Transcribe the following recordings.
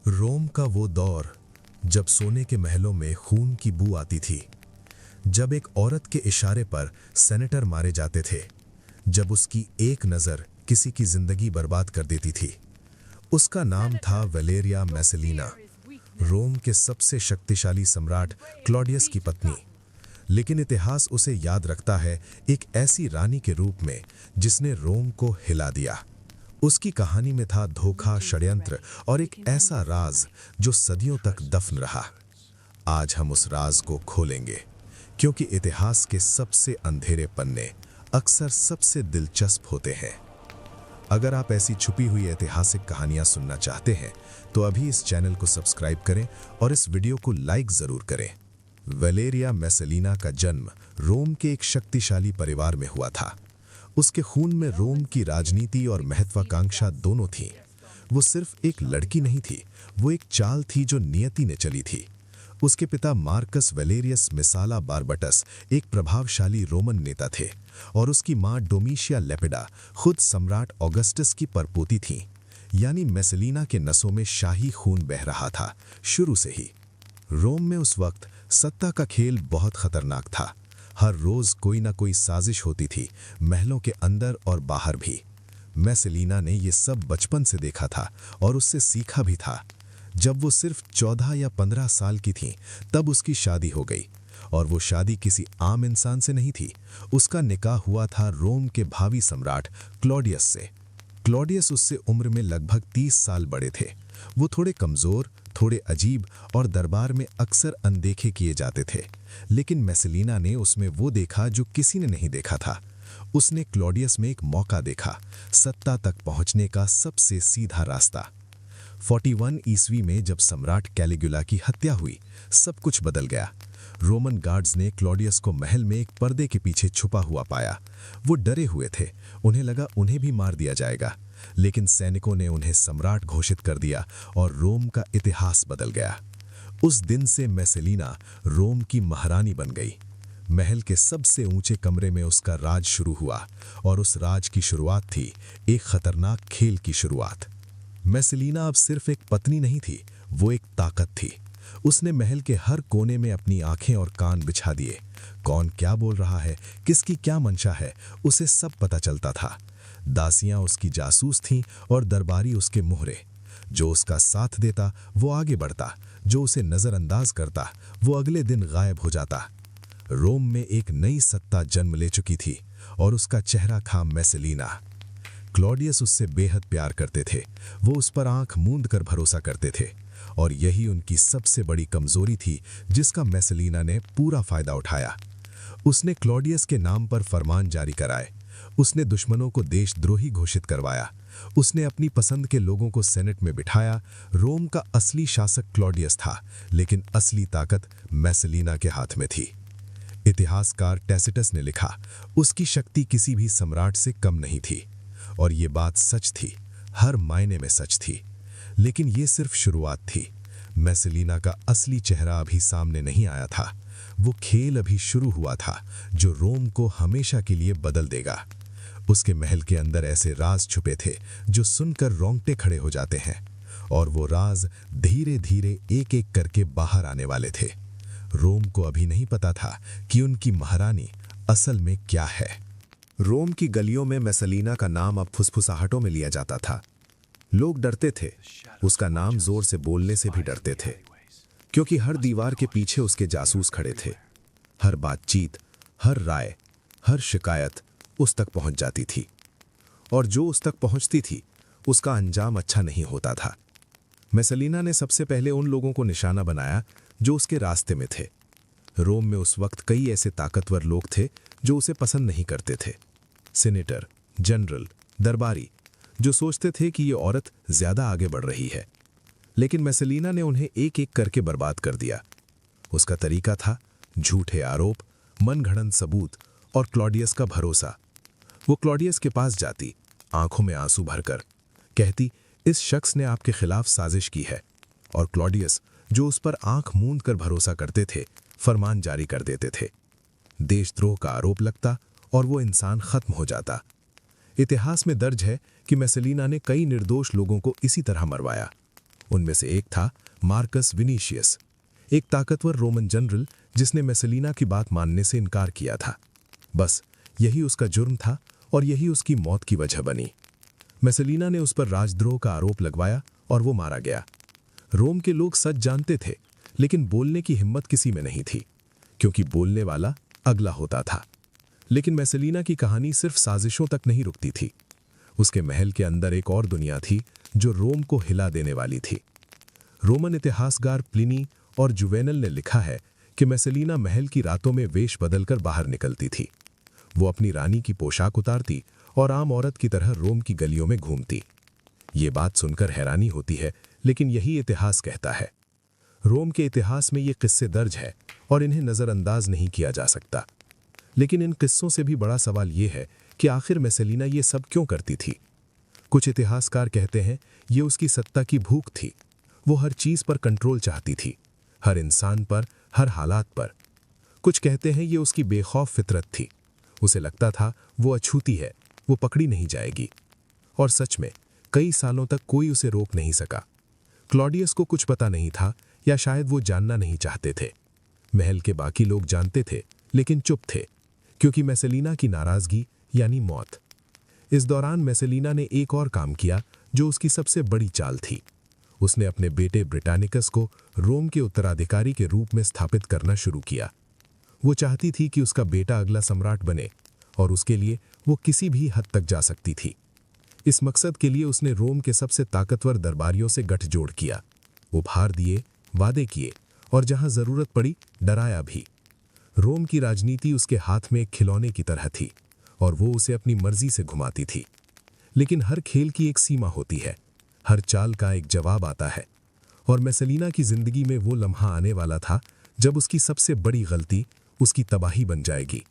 रोम का वो दौर जब सोने के महलों में खून की बू आती थी, जब एक औरत के इशारे पर सेनेटर मारे जाते थे, जब उसकी एक नज़र किसी की जिंदगी बर्बाद कर देती थी। उसका नाम था वैलेरिया मैसेलिना, रोम के सबसे शक्तिशाली सम्राट क्लॉडियस की पत्नी। लेकिन इतिहास उसे याद रखता है एक ऐसी रानी के रूप में जिसने रोम को हिला दिया। उसकी कहानी में था धोखा, षड्यंत्र और एक ऐसा राज जो सदियों तक दफन रहा। आज हम उस राज को खोलेंगे, क्योंकि इतिहास के सबसे अंधेरे पन्ने अक्सर सबसे दिलचस्प होते हैं। अगर आप ऐसी छुपी हुई ऐतिहासिक कहानियां सुनना चाहते हैं तो अभी इस चैनल को सब्सक्राइब करें और इस वीडियो को लाइक जरूर करें। वैलेरिया मैसेलिना का जन्म रोम के एक शक्तिशाली परिवार में हुआ था। उसके खून में रोम की राजनीति और महत्वाकांक्षा दोनों थीं। वो सिर्फ एक लड़की नहीं थी, वो एक चाल थी जो नियति ने चली थी। उसके पिता मार्कस वैलेरियस मेसाला बारबटस एक प्रभावशाली रोमन नेता थे और उसकी मां डोमिशिया लेपिडा खुद सम्राट ऑगस्टस की परपोती थीं। यानी मैसेलिना के नसों में शाही खून बह रहा था शुरू से ही। रोम में उस वक्त सत्ता का खेल बहुत खतरनाक था। हर रोज कोई ना कोई साजिश होती थी, महलों के अंदर और बाहर भी। मैसेलिना ने ये सब बचपन से देखा था और उससे सीखा भी था। जब वो सिर्फ 14 या 15 साल की थी तब उसकी शादी हो गई, और वो शादी किसी आम इंसान से नहीं थी। उसका निकाह हुआ था रोम के भावी सम्राट क्लॉडियस से। क्लॉडियस उससे उम्र में लगभग 30 साल बड़े थे। वो थोड़े कमजोर, थोड़े अजीब और दरबार में अक्सर अनदेखे किए जाते थे। लेकिन मैसेलिना ने उसमें वो देखा जो किसी ने नहीं देखा था। उसने क्लॉडियस में एक मौका देखा, सत्ता तक पहुंचने का सबसे सीधा रास्ता। 41 ईस्वी में जब सम्राट कैलिगुला की हत्या हुई, सब कुछ बदल गया। रोमन गार्ड्स ने क्लॉडियस को महल में एक पर्दे के पीछे छुपा हुआ पाया। वो डरे हुए थे, उन्हें लगा उन्हें भी मार दिया जाएगा। लेकिन सैनिकों ने उन्हें सम्राट घोषित कर दिया और रोम का इतिहास बदल गया। उस दिन से मैसेलिना रोम की महारानी बन गई। महल के सबसे ऊंचे कमरे में उसका राज शुरू हुआ, और उस राज की शुरुआत थी एक खतरनाक खेल की शुरुआत। मैसेलिना अब सिर्फ एक पत्नी नहीं थी, वो एक ताकत थी। उसने महल के हर कोने में अपनी आंखें और कान बिछा दिए। कौन क्या बोल रहा है, किसकी क्या मंशा है, उसे सब पता चलता था। दासियां उसकी जासूस थीं और दरबारी उसके मोहरे। जो उसका साथ देता वो आगे बढ़ता, जो उसे नजरअंदाज करता वो अगले दिन गायब हो जाता। रोम में एक नई सत्ता जन्म ले चुकी थी और उसका चेहरा था मैसेलिना। क्लॉडियस उससे बेहद प्यार करते थे। वो उस पर आंख मूंद कर भरोसा करते थे, और यही उनकी सबसे बड़ी कमजोरी थी जिसका मैसेलिना ने पूरा फायदा उठाया। उसने क्लॉडियस के नाम पर फरमान जारी कराए। उसने दुश्मनों को देशद्रोही घोषित करवाया। उसने अपनी पसंद के लोगों को सेनेट में बिठाया। रोम का असली शासक क्लॉडियस था, लेकिन असली ताकत मैसेलिना के हाथ में थी। इतिहासकार टैसिटस ने लिखा, उसकी शक्ति किसी भी सम्राट से कम नहीं थी। और ये बात सच थी, हर मायने में सच थी। लेकिन ये सिर्फ शुरुआत थी। मैसेलिना का असली चेहरा अभी सामने नहीं आया था। वो खेल अभी शुरू हुआ था जो रोम को हमेशा के लिए बदल देगा। उसके महल के अंदर ऐसे राज छुपे थे जो सुनकर रोंगटे खड़े हो जाते हैं, और वो राज धीरे धीरे एक एक करके बाहर आने वाले थे। रोम को अभी नहीं पता था कि उनकी महारानी असल में क्या है। रोम की गलियों में मैसेलिना का नाम अब फुसफुसाहटों में लिया जाता था। लोग डरते थे, उसका नाम जोर से बोलने से भी डरते थे, क्योंकि हर दीवार के पीछे उसके जासूस खड़े थे। हर बातचीत, हर राय, हर शिकायत उस तक पहुंच जाती थी, और जो उस तक पहुंचती थी उसका अंजाम अच्छा नहीं होता था। मैसेलिना ने सबसे पहले उन लोगों को निशाना बनाया जो उसके रास्ते में थे। रोम में उस वक्त कई ऐसे ताकतवर लोग थे जो उसे पसंद नहीं करते थे। सीनेटर, जनरल, दरबारी, जो सोचते थे कि ये औरत ज्यादा आगे बढ़ रही है। लेकिन मैसेलिना ने उन्हें एक एक करके बर्बाद कर दिया। उसका तरीका था झूठे आरोप, मनगढ़ंत सबूत और क्लॉडियस का भरोसा। वो क्लॉडियस के पास जाती, आंखों में आंसू भरकर कहती, इस शख्स ने आपके खिलाफ साजिश की है। और क्लॉडियस, जो उस पर आंख मूंद कर भरोसा करते थे, फरमान जारी कर देते थे। देशद्रोह का आरोप लगता और वो इंसान खत्म हो जाता। इतिहास में दर्ज है कि मैसेलिना ने कई निर्दोष लोगों को इसी तरह मरवाया। उनमें से एक था मार्कस विनीशियस, एक ताकतवर रोमन जनरल जिसने मेसेलिना की बात मानने से इनकार किया था। बस यही उसका जुर्म था और यही उसकी मौत की वजह बनी। मेसेलिना ने उस पर राजद्रोह का आरोप लगवाया और वो मारा गया। रोम के लोग सच जानते थे, लेकिन बोलने की हिम्मत किसी में नहीं थी, क्योंकि बोलने वाला अगला होता था। लेकिन मेसेलिना की कहानी सिर्फ साजिशों तक नहीं रुकती थी। उसके महल के अंदर एक और दुनिया थी जो रोम को हिला देने वाली थी। रोमन इतिहासकार प्लिनी और जुवेनल ने लिखा है कि मेसेलिना महल की रातों में वेश बदलकर बाहर निकलती थी। वो अपनी रानी की पोशाक उतारती और आम औरत की तरह रोम की गलियों में घूमती। ये बात सुनकर हैरानी होती है, लेकिन यही इतिहास कहता है। रोम के इतिहास में ये किस्से दर्ज है और इन्हें नज़रअंदाज नहीं किया जा सकता। लेकिन इन किस्सों से भी बड़ा सवाल ये है कि आखिर मेसेलिना ये सब क्यों करती थी। कुछ इतिहासकार कहते हैं ये उसकी सत्ता की भूख थी। वो हर चीज़ पर कंट्रोल चाहती थी, हर इंसान पर, हर हालात पर। कुछ कहते हैं ये उसकी बेखौफ फितरत थी। उसे लगता था वो अछूती है, वो पकड़ी नहीं जाएगी। और सच में कई सालों तक कोई उसे रोक नहीं सका। क्लॉडियस को कुछ पता नहीं था, या शायद वो जानना नहीं चाहते थे। महल के बाकी लोग जानते थे, लेकिन चुप थे, क्योंकि मेसेलिना की नाराजगी यानी मौत। इस दौरान मेसेलिना ने एक और काम किया जो उसकी सबसे बड़ी चाल थी। उसने अपने बेटे ब्रिटानिकस को रोम के उत्तराधिकारी के रूप में स्थापित करना शुरू किया। वो चाहती थी कि उसका बेटा अगला सम्राट बने, और उसके लिए वो किसी भी हद तक जा सकती थी। इस मकसद के लिए उसने रोम के सबसे ताकतवर दरबारियों से गठजोड़ किया, उपहार दिए, वादे किए और जहां जरूरत पड़ी डराया भी। रोम की राजनीति उसके हाथ में एक खिलौने की तरह थी और वो उसे अपनी मर्जी से घुमाती थी। लेकिन हर खेल की एक सीमा होती है, हर चाल का एक जवाब आता है। और मेसेलिना की जिंदगी में वो लम्हा आने वाला था जब उसकी सबसे बड़ी गलती उसकी तबाही बन जाएगी।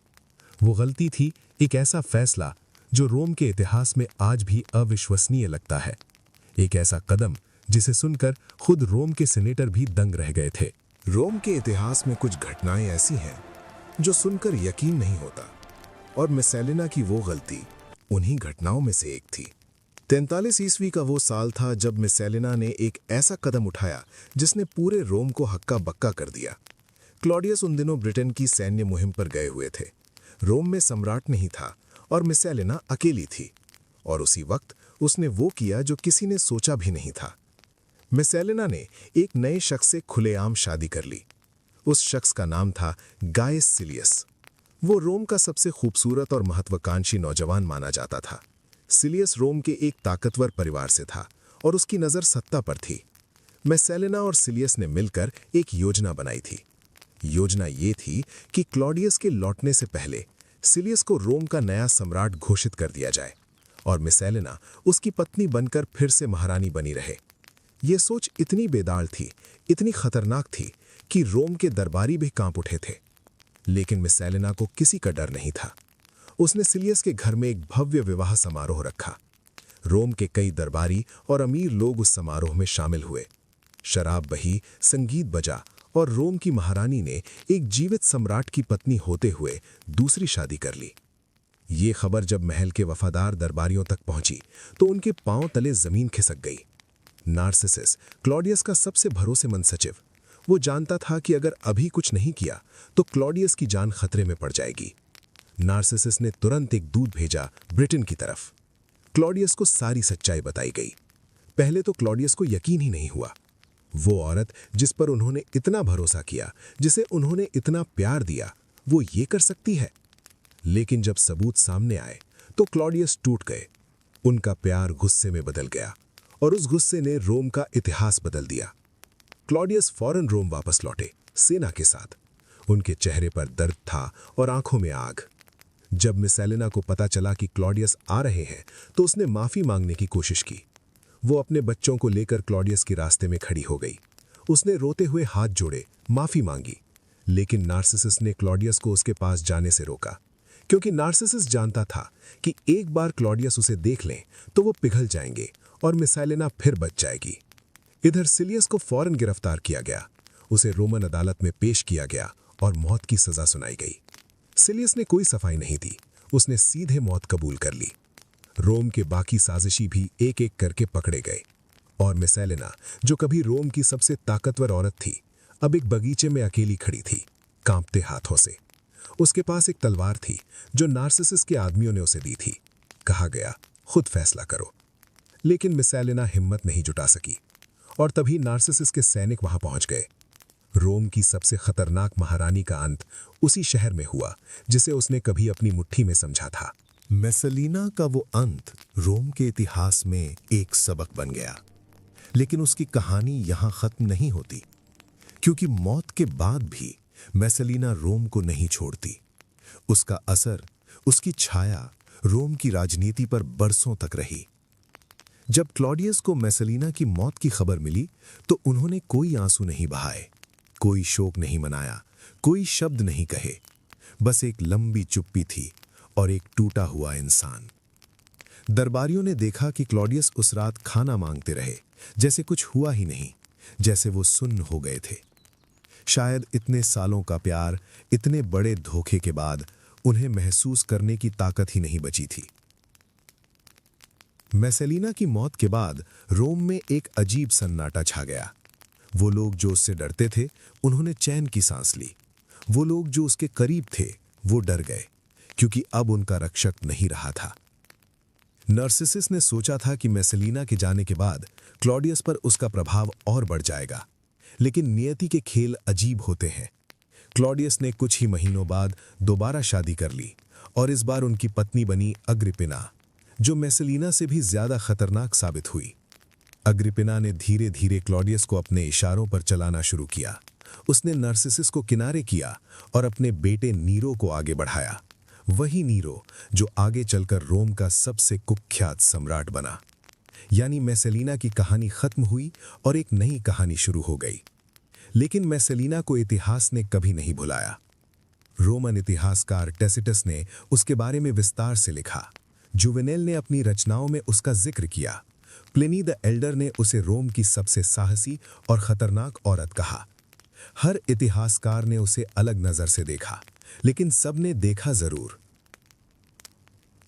वो गलती थी एक ऐसा फैसला जो रोम के इतिहास में आज भी अविश्वसनीय लगता है। एक ऐसा कदम जिसे सुनकर खुद रोम के सीनेटर भी दंग रह गए थे। रोम के इतिहास में कुछ घटनाएं ऐसी हैं जो सुनकर यकीन नहीं होता, और मेसेलिना की वो गलती उन्हीं घटनाओं में से एक थी। 43 ईस्वी का वो साल था जब मेसेलिना ने एक ऐसा कदम उठाया जिसने पूरे रोम को हक्का बक्का कर दिया। क्लॉडियस उन दिनों ब्रिटेन की सैन्य मुहिम पर गए हुए थे। रोम में सम्राट नहीं था और मेसेलिना अकेली थी, और उसी वक्त उसने वो किया जो किसी ने सोचा भी नहीं था। मेसेलिना ने एक नए शख्स से खुलेआम शादी कर ली। उस शख्स का नाम था गायस सिलियस। वो रोम का सबसे खूबसूरत और महत्वाकांक्षी नौजवान माना जाता था। सिलियस रोम के एक ताकतवर परिवार से था और उसकी नज़र सत्ता पर थी। मेसेलिना और सिलियस ने मिलकर एक योजना बनाई थी। योजना ये थी कि क्लॉडियस के लौटने से पहले सिलियस को रोम का नया सम्राट घोषित कर दिया जाए और मेसेलिना उसकी पत्नी बनकर फिर से महारानी बनी रहे। ये सोच इतनी बेदाल थी, इतनी खतरनाक थी कि रोम के दरबारी भी कांप उठे थे। लेकिन मेसेलिना को किसी का डर नहीं था। उसने सिलियस के घर में एक भव्य विवाह समारोह रखा। रोम के कई दरबारी और अमीर लोग उस समारोह में शामिल हुए। शराब बही, संगीत बजा और रोम की महारानी ने एक जीवित सम्राट की पत्नी होते हुए दूसरी शादी कर ली। ये खबर जब महल के वफादार दरबारियों तक पहुंची तो उनके पांव तले जमीन खिसक गई। नार्सिसस, क्लॉडियस का सबसे भरोसेमंद सचिव, वो जानता था कि अगर अभी कुछ नहीं किया तो क्लॉडियस की जान खतरे में पड़ जाएगी। नार्सिसस ने तुरंत एक दूत भेजा ब्रिटेन की तरफ। क्लॉडियस को सारी सच्चाई बताई गई। पहले तो क्लॉडियस को यकीन ही नहीं हुआ। वो औरत जिस पर उन्होंने इतना भरोसा किया, जिसे उन्होंने इतना प्यार दिया, वो ये कर सकती है। लेकिन जब सबूत सामने आए तो क्लॉडियस टूट गए। उनका प्यार गुस्से में बदल गया और उस गुस्से ने रोम का इतिहास बदल दिया। क्लॉडियस फौरन रोम वापस लौटे, सेना के साथ। उनके चेहरे पर दर्द था और आंखों में आग। जब मेसेलिना को पता चला कि क्लॉडियस आ रहे हैं तो उसने माफी मांगने की कोशिश की। वो अपने बच्चों को लेकर क्लॉडियस के रास्ते में खड़ी हो गई। उसने रोते हुए हाथ जोड़े, माफी मांगी। लेकिन नार्सिसस ने क्लॉडियस को उसके पास जाने से रोका, क्योंकि नार्सिसस जानता था कि एक बार क्लॉडियस उसे देख लें तो वो पिघल जाएंगे और मेसेलिना फिर बच जाएगी। इधर सिलियस को फौरन गिरफ्तार किया गया। उसे रोमन अदालत में पेश किया गया और मौत की सजा सुनाई गई। सिलियस ने कोई सफाई नहीं दी, उसने सीधे मौत कबूल कर ली। रोम के बाकी साजिशी भी एक एक करके पकड़े गए और मेसेलिना, जो कभी रोम की सबसे ताकतवर औरत थी, अब एक बगीचे में अकेली खड़ी थी, कांपते हाथों से। उसके पास एक तलवार थी जो नार्सिसस के आदमियों ने उसे दी थी। कहा गया, खुद फैसला करो। लेकिन मेसेलिना हिम्मत नहीं जुटा सकी और तभी नार्सिसस के सैनिक वहां पहुंच गए। रोम की सबसे खतरनाक महारानी का अंत उसी शहर में हुआ जिसे उसने कभी अपनी मुट्ठी में समझा था। मेसेलिना का वो अंत रोम के इतिहास में एक सबक बन गया। लेकिन उसकी कहानी यहां खत्म नहीं होती, क्योंकि मौत के बाद भी मेसेलिना रोम को नहीं छोड़ती। उसका असर, उसकी छाया रोम की राजनीति पर बरसों तक रही। जब क्लॉडियस को मेसेलिना की मौत की खबर मिली तो उन्होंने कोई आंसू नहीं बहाए, कोई शोक नहीं मनाया, कोई शब्द नहीं कहे। बस एक लंबी चुप्पी थी और एक टूटा हुआ इंसान। दरबारियों ने देखा कि क्लॉडियस उस रात खाना मांगते रहे, जैसे कुछ हुआ ही नहीं, जैसे वो सुन्न हो गए थे। शायद इतने सालों का प्यार, इतने बड़े धोखे के बाद उन्हें महसूस करने की ताकत ही नहीं बची थी। मेसेलिना की मौत के बाद रोम में एक अजीब सन्नाटा छा गया। वो लोग जो उससे डरते थे, उन्होंने चैन की सांस ली। वो लोग जो उसके करीब थे, वो डर गए, क्योंकि अब उनका रक्षक नहीं रहा था। नार्सिसस ने सोचा था कि मेसेलिना के जाने के बाद क्लॉडियस पर उसका प्रभाव और बढ़ जाएगा, लेकिन नियति के खेल अजीब होते हैं। क्लॉडियस ने कुछ ही महीनों बाद दोबारा शादी कर ली और इस बार उनकी पत्नी बनी अग्रिपिना, जो मेसेलिना से भी ज्यादा खतरनाक साबित हुई। अग्रिपिना ने धीरे धीरे क्लॉडियस को अपने इशारों पर चलाना शुरू किया। उसने नार्सिसस को किनारे किया और अपने बेटे नीरो को आगे बढ़ाया। वही नीरो जो आगे चलकर रोम का सबसे कुख्यात सम्राट बना। यानी मेसेलिना की कहानी खत्म हुई और एक नई कहानी शुरू हो गई। लेकिन मेसेलिना को इतिहास ने कभी नहीं भुलाया। रोमन इतिहासकार टेसिटस ने उसके बारे में विस्तार से लिखा। जुवेनेल ने अपनी रचनाओं में उसका जिक्र किया। प्लिनी द एल्डर ने उसे रोम की सबसे साहसी और खतरनाक औरत कहा। हर इतिहासकार ने उसे अलग नजर से देखा, लेकिन सबने देखा जरूर।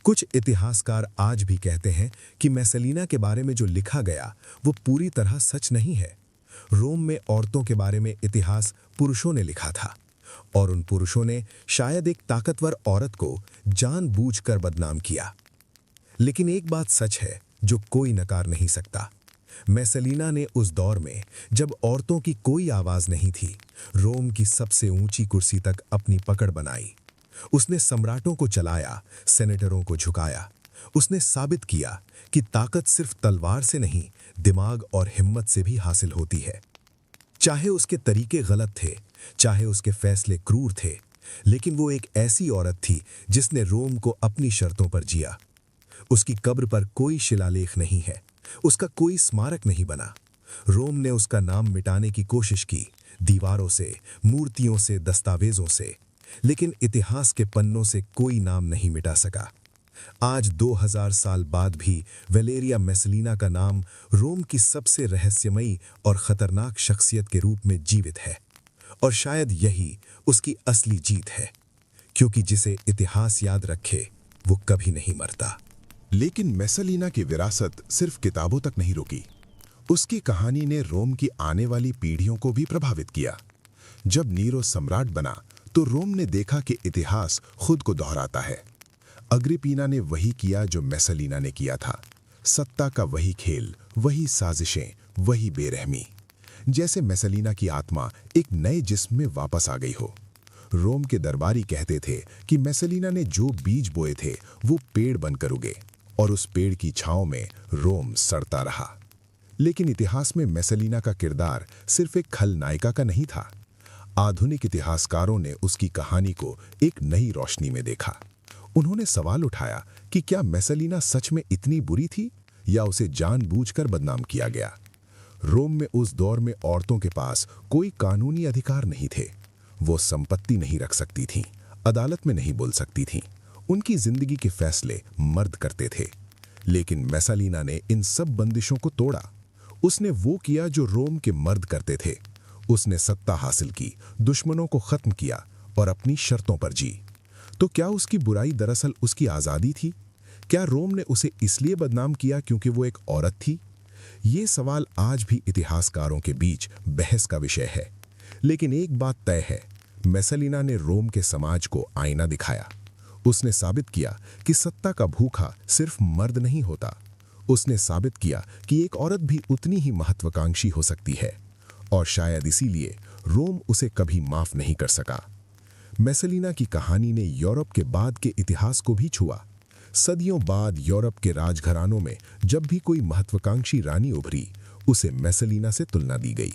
कुछ इतिहासकार आज भी कहते हैं कि मेसेलिना के बारे में जो लिखा गया वो पूरी तरह सच नहीं है। रोम में औरतों के बारे में इतिहास पुरुषों ने लिखा था, और उन पुरुषों ने शायद एक ताकतवर औरत को जानबूझकर बदनाम किया। लेकिन एक बात सच है जो कोई नकार नहीं सकता। मेसेलिना ने उस दौर में, जब औरतों की कोई आवाज नहीं थी, रोम की सबसे ऊंची कुर्सी तक अपनी पकड़ बनाई। उसने सम्राटों को चलाया, सेनेटरों को झुकाया। उसने साबित किया कि ताकत सिर्फ तलवार से नहीं, दिमाग और हिम्मत से भी हासिल होती है। चाहे उसके तरीके गलत थे, चाहे उसके फैसले क्रूर थे, लेकिन वो एक ऐसी औरत थी जिसने रोम को अपनी शर्तों पर जिया। उसकी कब्र पर कोई शिलालेख नहीं है, उसका कोई स्मारक नहीं बना। रोम ने उसका नाम मिटाने की कोशिश की, दीवारों से, मूर्तियों से, दस्तावेजों से, लेकिन इतिहास के पन्नों से कोई नाम नहीं मिटा सका। आज 2000 साल बाद भी वेलेरिया मेसेलिना का नाम रोम की सबसे रहस्यमयी और खतरनाक शख्सियत के रूप में जीवित है। और शायद यही उसकी असली जीत है, क्योंकि जिसे इतिहास याद रखे वो कभी नहीं मरता। लेकिन मेसेलिना की विरासत सिर्फ किताबों तक नहीं रुकी। उसकी कहानी ने रोम की आने वाली पीढ़ियों को भी प्रभावित किया। जब नीरो सम्राट बना तो रोम ने देखा कि इतिहास खुद को दोहराता है। अग्रिपीना ने वही किया जो मेसेलिना ने किया था। सत्ता का वही खेल, वही साजिशें, वही बेरहमी। जैसे मेसेलिना की आत्मा एक नए जिस्म में वापस आ गई हो। रोम के दरबारी कहते थे कि मेसेलिना ने जो बीज बोए थे वो पेड़ बनकर उगे, और उस पेड़ की छांव में रोम सड़ता रहा। लेकिन इतिहास में मेसेलिना का किरदार सिर्फ एक खलनायिका का नहीं था। आधुनिक इतिहासकारों ने उसकी कहानी को एक नई रोशनी में देखा। उन्होंने सवाल उठाया कि क्या मेसेलिना सच में इतनी बुरी थी, या उसे जानबूझकर बदनाम किया गया। रोम में उस दौर में औरतों के पास कोई कानूनी अधिकार नहीं थे। वो संपत्ति नहीं रख सकती थीं, अदालत में नहीं बोल सकती थीं। उनकी जिंदगी के फैसले मर्द करते थे। लेकिन मेसेलिना ने इन सब बंदिशों को तोड़ा। उसने वो किया जो रोम के मर्द करते थे। उसने सत्ता हासिल की, दुश्मनों को खत्म किया और अपनी शर्तों पर जी। तो क्या उसकी बुराई दरअसल उसकी आजादी थी? क्या रोम ने उसे इसलिए बदनाम किया क्योंकि वो एक औरत थी? ये सवाल आज भी इतिहासकारों के बीच बहस का विषय है, लेकिन एक बात तय है, मैसेलिना ने रोम के समाज को आईना दिखाया। उसने साबित किया कि सत्ता का भूखा सिर्फ मर्द नहीं होता। उसने साबित किया कि एक औरत भी उतनी ही महत्वाकांक्षी हो सकती है, और शायद इसीलिए रोम उसे कभी माफ नहीं कर सका। मैसेलिना की कहानी ने यूरोप के बाद के इतिहास को भी छुआ। सदियों बाद यूरोप के राजघरानों में जब भी कोई महत्वाकांक्षी रानी उभरी, उसे मैसेलिना से तुलना दी गई।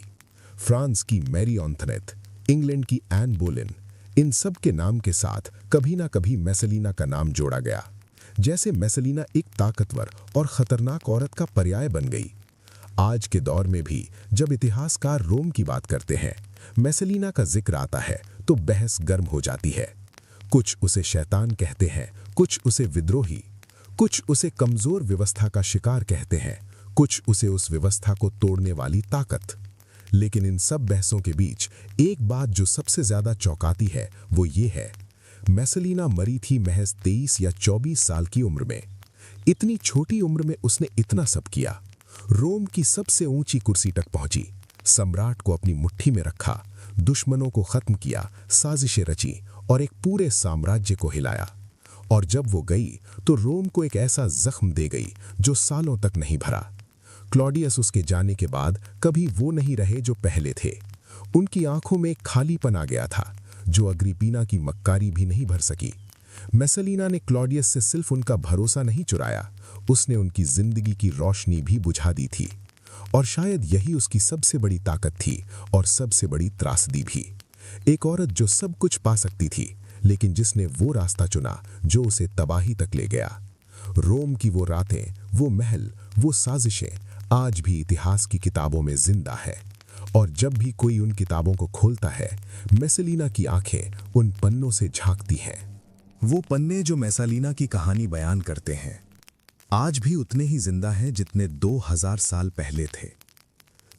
फ्रांस की मैरी एंथोनेट, इंग्लैंड की एन बोलेन, इन सब के नाम के साथ कभी ना कभी मैसेलिना का नाम जोड़ा गया, जैसे मैसेलिना एक ताकतवर और खतरनाक औरत का पर्याय बन गई। आज के दौर में भी जब इतिहासकार रोम की बात करते हैं, मैसेलिना का जिक्र आता है तो बहस गर्म हो जाती है। कुछ उसे शैतान कहते हैं, कुछ उसे विद्रोही, कुछ उसे कमजोर व्यवस्था का शिकार कहते हैं, कुछ उसे उस व्यवस्था को तोड़ने वाली ताकत। लेकिन इन सब बहसों के बीच एक बात जो सबसे ज्यादा चौंकाती है वो ये है, मैसेलिना मरी थी महज 23 या 24 साल की उम्र में। इतनी छोटी उम्र में उसने इतना सब किया। रोम की सबसे ऊंची कुर्सी तक पहुंची, सम्राट को अपनी मुट्ठी में रखा, दुश्मनों को खत्म किया, साजिशें रची और एक पूरे साम्राज्य को हिलाया। और जब वो गई तो रोम को एक ऐसा जख्म दे गई जो सालों तक नहीं भरा। क्लॉडियस उसके जाने के बाद कभी वो नहीं रहे जो पहले थे। उनकी आंखों में एक खालीपन आ गया था जो अग्रिपीना की मक्कारी भी नहीं भर सकी। मैसेलिना ने क्लॉडियस से सिर्फ उनका भरोसा नहीं चुराया, उसने उनकी जिंदगी की रोशनी भी बुझा दी थी। और शायद यही उसकी सबसे बड़ी ताकत थी और सबसे बड़ी त्रासदी भी। एक औरत जो सब कुछ पा सकती थी, लेकिन जिसने वो रास्ता चुना जो उसे तबाही तक ले गया। रोम की वो रातें, वो महल, वो साजिशें आज भी इतिहास की किताबों में जिंदा है। और जब भी कोई उन किताबों को खोलता है, मैसेलिना की आंखें उन पन्नों से झांकती हैं। वो पन्ने जो मैसेलिना की कहानी बयान करते हैं आज भी उतने ही जिंदा हैं जितने 2000 साल पहले थे।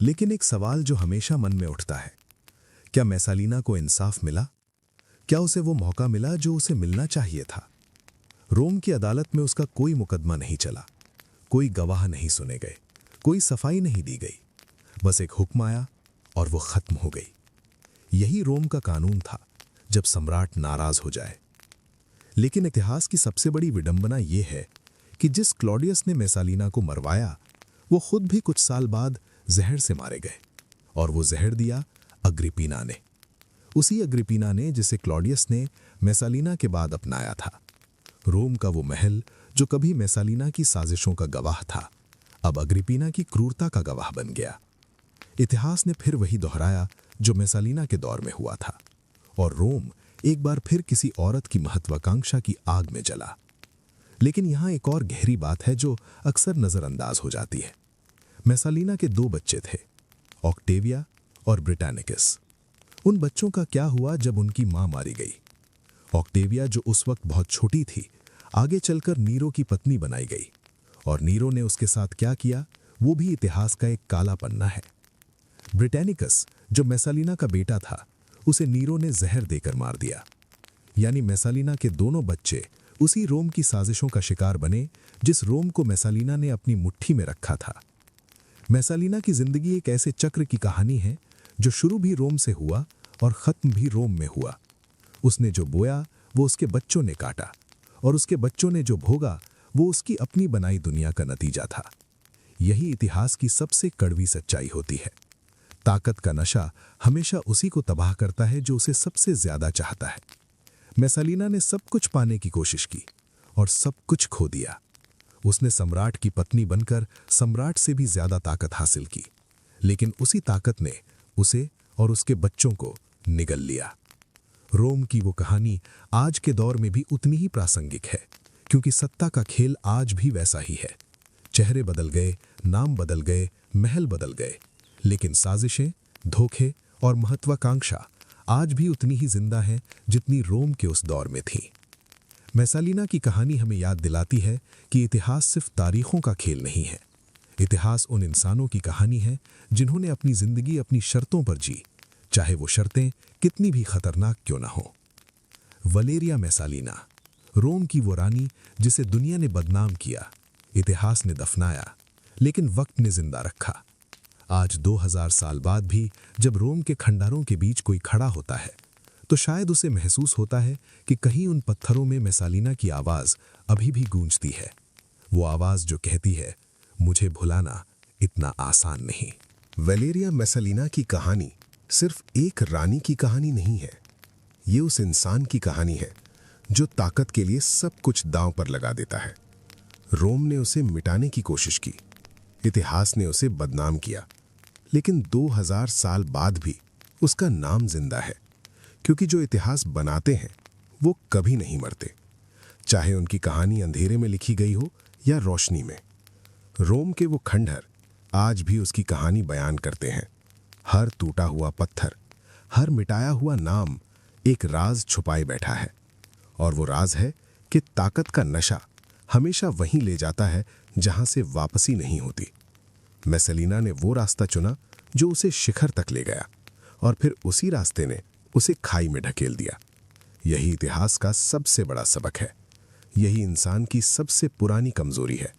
लेकिन एक सवाल जो हमेशा मन में उठता है, क्या मैसेलिना को इंसाफ मिला? क्या उसे वो मौका मिला जो उसे मिलना चाहिए था? रोम की अदालत में उसका कोई मुकदमा नहीं चला, कोई गवाह नहीं सुने गए, कोई सफाई नहीं दी गई। बस एक हुक्म आया और वो खत्म हो गई। यही रोम का कानून था, जब सम्राट नाराज हो जाए। लेकिन इतिहास की सबसे बड़ी विडंबना यह है कि जिस क्लॉडियस ने मैसेलिना को मरवाया, वो खुद भी कुछ साल बाद जहर से मारे गए। और वो जहर दिया अग्रिपीना ने, उसी अग्रिपीना ने जिसे क्लॉडियस ने मैसेलिना के बाद अपनाया था। रोम का वो महल जो कभी मैसेलिना की साजिशों का गवाह था, अब अग्रिपीना की क्रूरता का गवाह बन गया। इतिहास ने फिर वही दोहराया जो मैसेलिना के दौर में हुआ था, और रोम एक बार फिर किसी औरत की महत्वाकांक्षा की आग में जला। लेकिन यहां एक और गहरी बात है जो अक्सर नजरअंदाज हो जाती है। मैसेलिना के 2 बच्चे थे, ऑक्टेविया और ब्रिटानिकस। उन बच्चों का क्या हुआ जब उनकी मां मारी गई? ऑक्टेविया, जो उस वक्त बहुत छोटी थी, आगे चलकर नीरो की पत्नी बनाई गई, और नीरो ने उसके साथ क्या किया वो भी इतिहास का एक काला पन्ना है। ब्रिटानिकस, जो मैसेलिना का बेटा था, उसे नीरो ने जहर देकर मार दिया। यानी मैसेलिना के दोनों बच्चे उसी रोम की साजिशों का शिकार बने जिस रोम को मैसेलिना ने अपनी मुट्ठी में रखा था। मैसेलिना की जिंदगी एक ऐसे चक्र की कहानी है जो शुरू भी रोम से हुआ और खत्म भी रोम में हुआ। उसने जो बोया वो उसके बच्चों ने काटा, और उसके बच्चों ने जो भोगा वो उसकी अपनी बनाई दुनिया का नतीजा था। यही इतिहास की सबसे कड़वी सच्चाई होती है। ताकत का नशा हमेशा उसी को तबाह करता है जो उसे सबसे ज्यादा चाहता है। मैसेलिना ने सब कुछ पाने की कोशिश की और सब कुछ खो दिया। उसने सम्राट की पत्नी बनकर सम्राट से भी ज्यादा ताकत हासिल की, लेकिन उसी ताकत ने उसे और उसके बच्चों को निगल लिया। रोम की वो कहानी आज के दौर में भी उतनी ही प्रासंगिक है, क्योंकि सत्ता का खेल आज भी वैसा ही है। चेहरे बदल गए, नाम बदल गए, महल बदल गए, लेकिन साजिशें, धोखे और महत्वाकांक्षा आज भी उतनी ही जिंदा है जितनी रोम के उस दौर में थी। मैसेलिना की कहानी हमें याद दिलाती है कि इतिहास सिर्फ तारीखों का खेल नहीं है। इतिहास उन इंसानों की कहानी है जिन्होंने अपनी जिंदगी अपनी शर्तों पर जी, चाहे वो शर्तें कितनी भी खतरनाक क्यों ना हो। वलेरिया मैसेलिना, रोम की वो रानी जिसे दुनिया ने बदनाम किया, इतिहास ने दफनाया, लेकिन वक्त ने जिंदा रखा। आज 2000 साल बाद भी जब रोम के खंडारों के बीच कोई खड़ा होता है तो शायद उसे महसूस होता है कि कहीं उन पत्थरों में मैसालिना की आवाज अभी भी गूंजती है। वो आवाज जो कहती है, मुझे भुलाना इतना आसान नहीं। वैलेरिया मैसालिना की कहानी सिर्फ एक रानी की कहानी नहीं है। ये उस इंसान की कहानी है जो ताकत के लिए सब कुछ दांव पर लगा देता है। रोम ने उसे मिटाने की कोशिश की, इतिहास ने उसे बदनाम किया, लेकिन 2000 साल बाद भी उसका नाम जिंदा है, क्योंकि जो इतिहास बनाते हैं वो कभी नहीं मरते, चाहे उनकी कहानी अंधेरे में लिखी गई हो या रोशनी में। रोम के वो खंडहर आज भी उसकी कहानी बयान करते हैं। हर टूटा हुआ पत्थर, हर मिटाया हुआ नाम एक राज छुपाए बैठा है, और वो राज है कि ताकत का नशा हमेशा वहीं ले जाता है जहां से वापसी नहीं होती। मैसालिना ने वो रास्ता चुना जो उसे शिखर तक ले गया, और फिर उसी रास्ते ने उसे खाई में ढकेल दिया। यही इतिहास का सबसे बड़ा सबक है, यही इंसान की सबसे पुरानी कमजोरी है,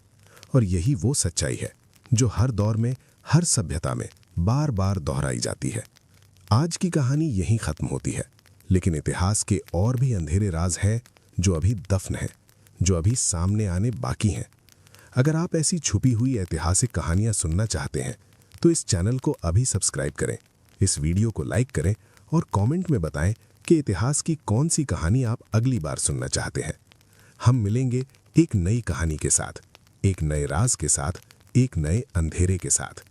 और यही वो सच्चाई है जो हर दौर में, हर सभ्यता में बार बार दोहराई जाती है। आज की कहानी यहीं खत्म होती है, लेकिन इतिहास के और भी अंधेरे राज हैं जो अभी दफन हैं, जो अभी सामने आने बाकी हैं। अगर आप ऐसी छुपी हुई ऐतिहासिक कहानियां सुनना चाहते हैं तो इस चैनल को अभी सब्सक्राइब करें, इस वीडियो को लाइक करें और कमेंट में बताएं कि इतिहास की कौन सी कहानी आप अगली बार सुनना चाहते हैं। हम मिलेंगे एक नई कहानी के साथ, एक नए राज के साथ, एक नए अंधेरे के साथ।